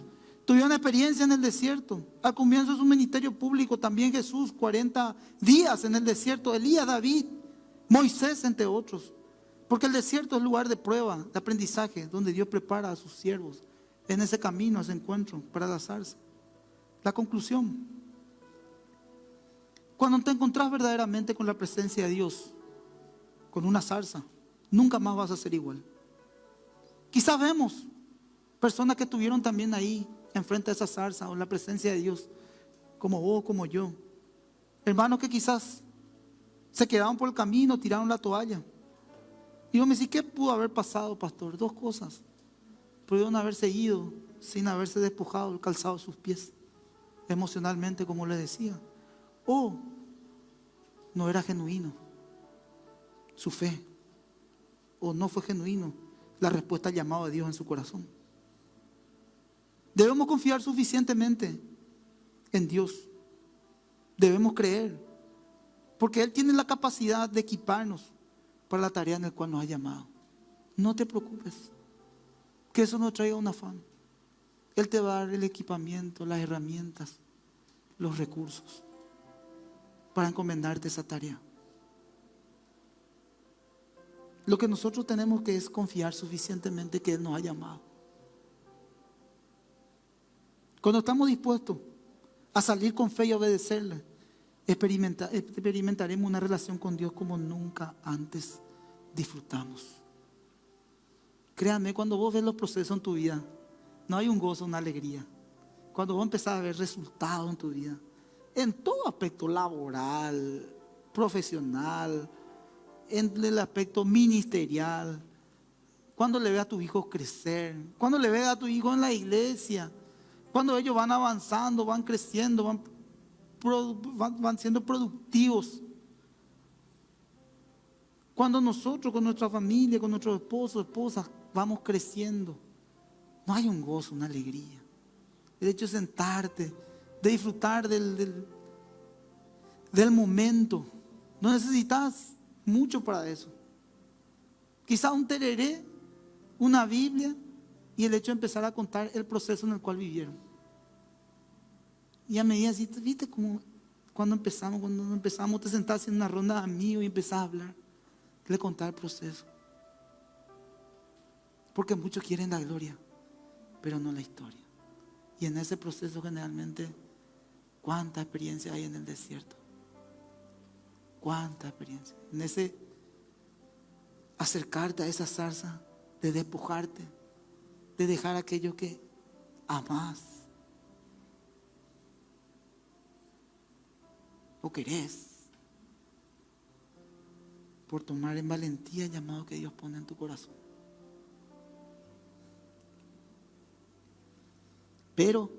Tuvieron experiencia en el desierto. Al comienzo de su ministerio público, también Jesús, 40 días en el desierto. Elías, David, Moisés, entre otros. Porque el desierto es lugar de prueba, de aprendizaje, donde Dios prepara a sus siervos en ese camino, a ese encuentro, para lanzarse. La conclusión: cuando te encontrás verdaderamente con la presencia de Dios, con una zarza, nunca más vas a ser igual. Quizás vemos personas que estuvieron también ahí, enfrente de esa zarza, o en la presencia de Dios, como vos, como yo. Hermanos que quizás se quedaron por el camino, tiraron la toalla. Y yo me decía, ¿qué pudo haber pasado, pastor? Dos cosas. Pudieron haberse ido sin haberse despojado el calzado de sus pies, emocionalmente, como les decía. O no era genuino su fe, o no fue genuino la respuesta al llamado de Dios en su corazón. Debemos confiar suficientemente en Dios. Debemos creer, porque Él tiene la capacidad de equiparnos para la tarea en la cual nos ha llamado. No te preocupes, que eso no traiga un afán. Él te va a dar el equipamiento, las herramientas, los recursos para encomendarte esa tarea. Lo que nosotros tenemos que es confiar suficientemente que Él nos ha llamado. Cuando estamos dispuestos a salir con fe y a obedecerle, experimentaremos una relación con Dios como nunca antes disfrutamos. Créanme, cuando vos ves los procesos en tu vida, no hay un gozo, una alegría. Cuando vos empezás a ver resultados en tu vida, en todo aspecto laboral, profesional, en el aspecto ministerial, cuando le ves a tus hijos crecer, cuando le ves a tus hijos en la iglesia, cuando ellos van avanzando, van creciendo, van siendo productivos. Cuando nosotros con nuestra familia, con nuestros esposos, esposas, vamos creciendo, no hay un gozo, una alegría. El hecho de sentarte, de disfrutar del momento. No necesitas mucho para eso. Quizá un tereré, una Biblia y el hecho de empezar a contar el proceso en el cual vivieron. Y a medida así, ¿viste cómo cuando no empezamos, te sentás en una ronda de amigos y empezás a hablar, le contás el proceso? Porque muchos quieren la gloria, pero no la historia. Y en ese proceso generalmente, ¿cuánta experiencia hay en el desierto? ¿Cuánta experiencia? En ese acercarte a esa zarza, de despojarte, de dejar aquello que amás o querés, por tomar en valentía el llamado que Dios pone en tu corazón. Pero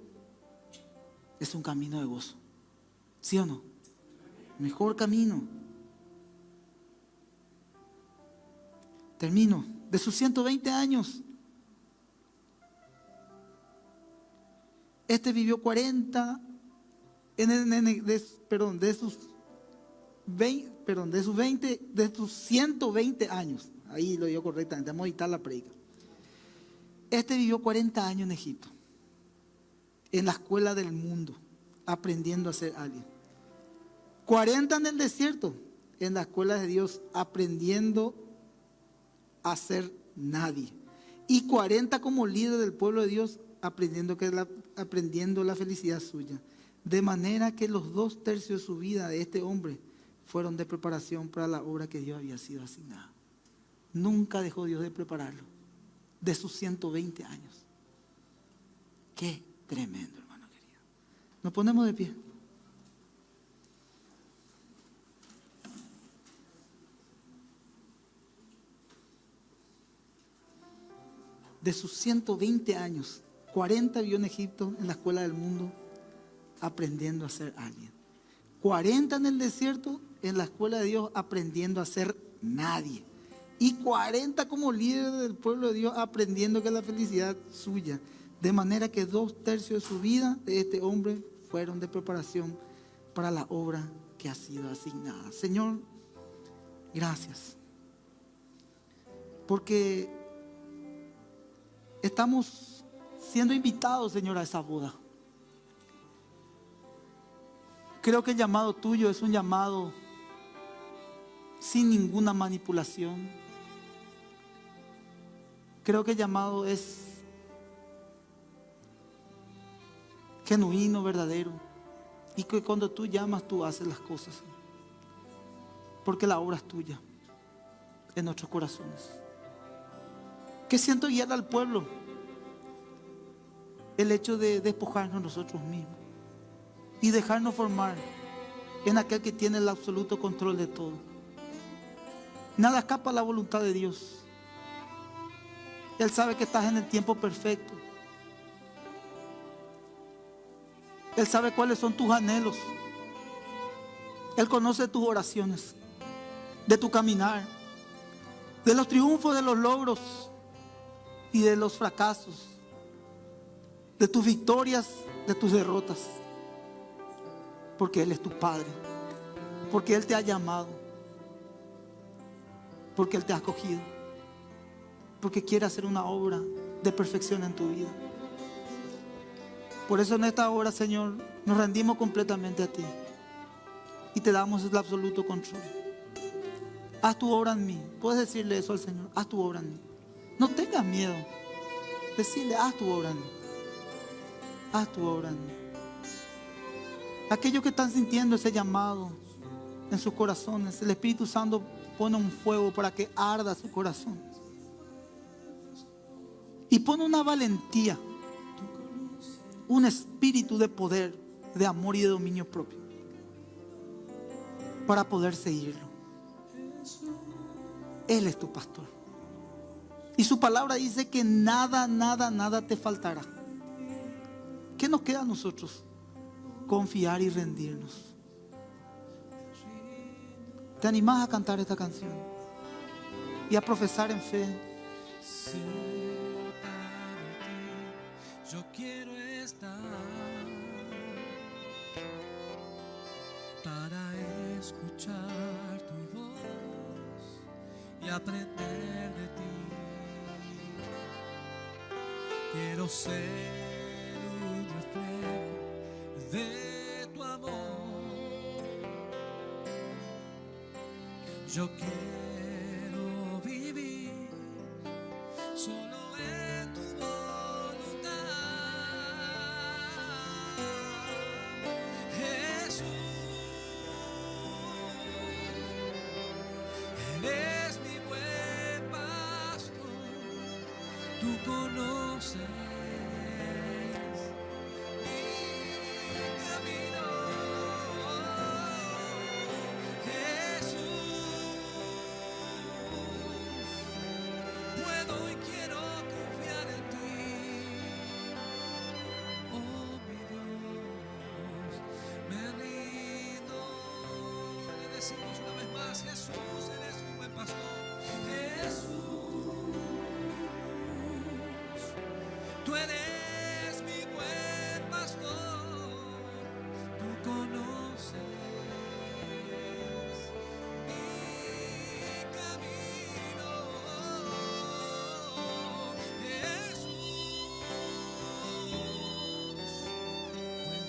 es un camino de gozo, ¿sí o no? Mejor camino. Termino. De sus 120 años, este vivió 40, de sus 120 años. Ahí lo digo correctamente, vamos a editar la predica. Este vivió 40 años en Egipto, en la escuela del mundo, aprendiendo a ser alguien. 40 en el desierto, en la escuela de Dios, aprendiendo a ser nadie. Y 40 como líder del pueblo de Dios, aprendiendo la felicidad suya. De manera que los 2/3 de su vida de este hombre fueron de preparación para la obra que Dios había sido asignada. Nunca dejó Dios de prepararlo. De sus 120 años. Qué tremendo, hermano querido. Nos ponemos de pie. De sus 120 años, 40 vivió en Egipto, en la escuela del mundo, aprendiendo a ser alguien. 40 en el desierto, en la escuela de Dios, aprendiendo a ser nadie. Y 40 como líder del pueblo de Dios, aprendiendo que la felicidad suya. De manera que 2/3 de su vida de este hombre fueron de preparación para la obra que ha sido asignada. Señor, gracias. Porque estamos siendo invitados, Señor, a esa boda. Creo que el llamado tuyo es un llamado sin ninguna manipulación. Creo que el llamado es genuino, verdadero. Y que cuando tú llamas, tú haces las cosas. Porque la obra es tuya en nuestros corazones. Que siento guiar al pueblo el hecho de despojarnos nosotros mismos y dejarnos formar en aquel que tiene el absoluto control de todo. Nada escapa a la voluntad de Dios. Él sabe que estás en el tiempo perfecto. Él sabe cuáles son tus anhelos. Él conoce tus oraciones, de tu caminar, de los triunfos, de los logros y de los fracasos, de tus victorias, de tus derrotas. Porque Él es tu Padre, porque Él te ha llamado, porque Él te ha escogido, porque quiere hacer una obra de perfección en tu vida. Por eso en esta hora, Señor, nos rendimos completamente a ti y te damos el absoluto control. Haz tu obra en mí. Puedes decirle eso al Señor: haz tu obra en mí. No tengas miedo. Decirle: haz tu obra en mí. Haz tu obra en mí. Aquellos que están sintiendo ese llamado en sus corazones, el Espíritu Santo pone un fuego para que arda su corazón. Y pone una valentía, un espíritu de poder, de amor y de dominio propio para poder seguirlo. Él es tu pastor. Y su palabra dice que nada, nada, nada te faltará. ¿Qué nos queda a nosotros? Confiar y rendirnos. ¿Te animás a cantar esta canción? y a profesar en fe. Cerca de ti, yo quiero estar para escuchar tu voz y aprender de ti. Quiero ser un reflejo de tu amor. Yo quiero vivir solo en tu voluntad, Jesús. Eres mi buen pastor, tú conoces mi camino, Jesús. Puedo y quiero confiar en ti, oh mi Dios, me rindo. Le decimos una vez más, Jesús, eres mi buen pastor, Jesús, tú eres mi buen pastor, tú conoces mi camino, Jesús,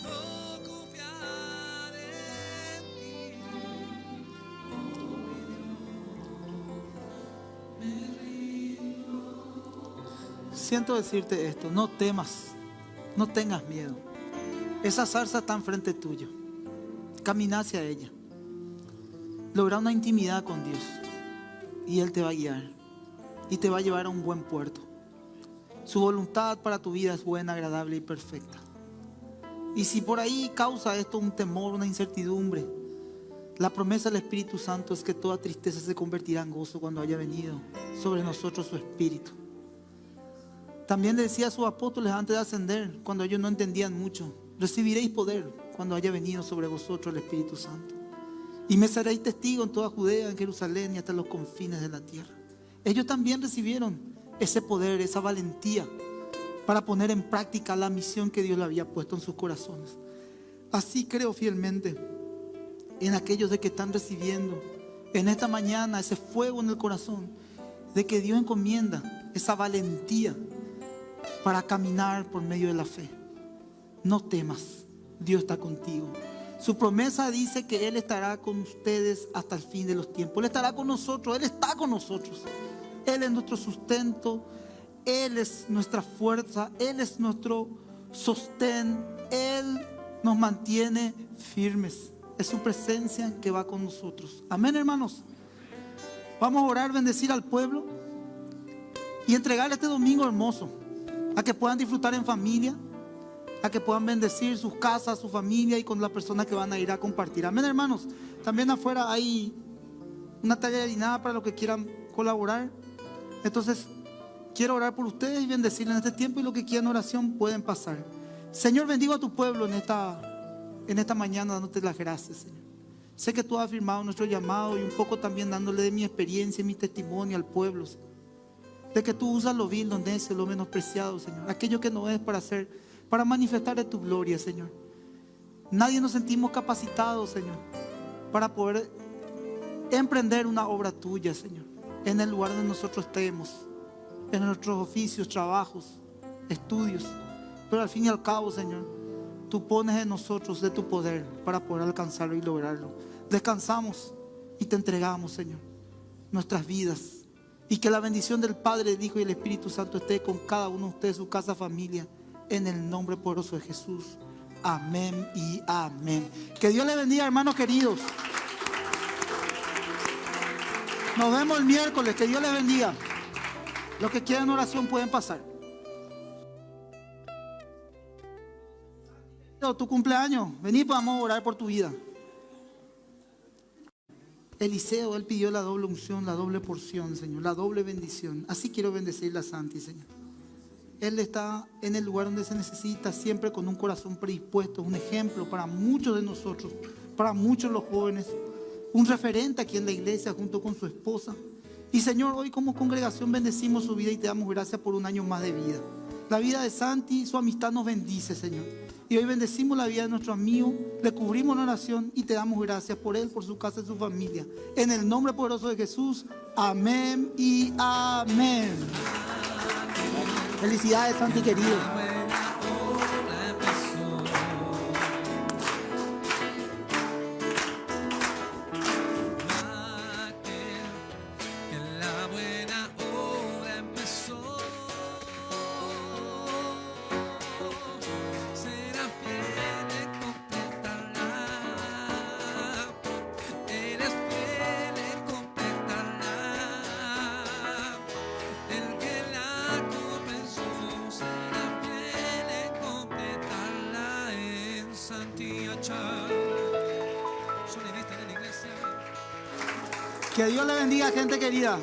puedo confiar en ti, oh mi Dios, me rindo. Siento decirte esto, no temas, no tengas miedo. Esa zarza está enfrente tuyo. Camina hacia ella. Logra una intimidad con Dios y Él te va a guiar y te va a llevar a un buen puerto. Su voluntad para tu vida es buena, agradable y perfecta. Y si por ahí causa esto un temor, una incertidumbre, la promesa del Espíritu Santo es que toda tristeza se convertirá en gozo cuando haya venido sobre nosotros su Espíritu. También le decía a sus apóstoles antes de ascender, cuando ellos no entendían mucho: recibiréis poder cuando haya venido sobre vosotros el Espíritu Santo. Y me seréis testigos en toda Judea, en Jerusalén y hasta los confines de la tierra. Ellos también recibieron ese poder, esa valentía para poner en práctica la misión que Dios le había puesto en sus corazones. Así creo fielmente en aquellos de que están recibiendo en esta mañana ese fuego en el corazón, de que Dios encomienda esa valentía para caminar por medio de la fe. No temas, Dios está contigo. Su promesa dice que Él estará con ustedes hasta el fin de los tiempos. Él estará con nosotros, Él está con nosotros. Él es nuestro sustento, Él es nuestra fuerza, Él es nuestro sostén, Él nos mantiene firmes. Es su presencia que va con nosotros. Amén, hermanos. Vamos a orar, bendecir al pueblo y entregar este domingo hermoso a que puedan disfrutar en familia, a que puedan bendecir sus casas, su familia y con las personas que van a ir a compartir. Amén, hermanos. También afuera hay una talla de harina para los que quieran colaborar. Entonces quiero orar por ustedes y bendecirles en este tiempo, y lo que quieran oración pueden pasar. Señor, bendigo a tu pueblo en esta mañana, dándote las gracias, Señor. Sé que tú has afirmado nuestro llamado y un poco también dándole de mi experiencia y mi testimonio al pueblo, Señor. De que tú usas lo vil, lo necio, lo menospreciado, Señor. Aquello que no es para manifestar de tu gloria, Señor. Nadie nos sentimos capacitados, Señor, para poder emprender una obra tuya, Señor, en el lugar donde nosotros estemos, en nuestros oficios, trabajos, estudios. Pero al fin y al cabo, Señor, tú pones en nosotros de tu poder para poder alcanzarlo y lograrlo. Descansamos y te entregamos, Señor, nuestras vidas. Y que la bendición del Padre, del Hijo y del Espíritu Santo esté con cada uno de ustedes, su casa, familia, en el nombre poderoso de Jesús. Amén y amén. Que Dios les bendiga, hermanos queridos. Nos vemos el miércoles. Que Dios les bendiga. Los que quieran oración pueden pasar. Tu cumpleaños, vení, vamos a orar por tu vida. Eliseo, él pidió la doble unción, la doble porción, Señor, la doble bendición. Así quiero bendecirla, Santi, Señor. Él está en el lugar donde se necesita, siempre con un corazón predispuesto, un ejemplo para muchos de nosotros, para muchos de los jóvenes, un referente aquí en la iglesia junto con su esposa. Y Señor, hoy como congregación bendecimos su vida y te damos gracias por un año más de vida. La vida de Santi, su amistad nos bendice, Señor. Y hoy bendecimos la vida de nuestro amigo, le cubrimos en oración y te damos gracias por él, por su casa y su familia. En el nombre poderoso de Jesús, amén y amén. Felicidades, Santi querido. Que Dios le bendiga, gente querida.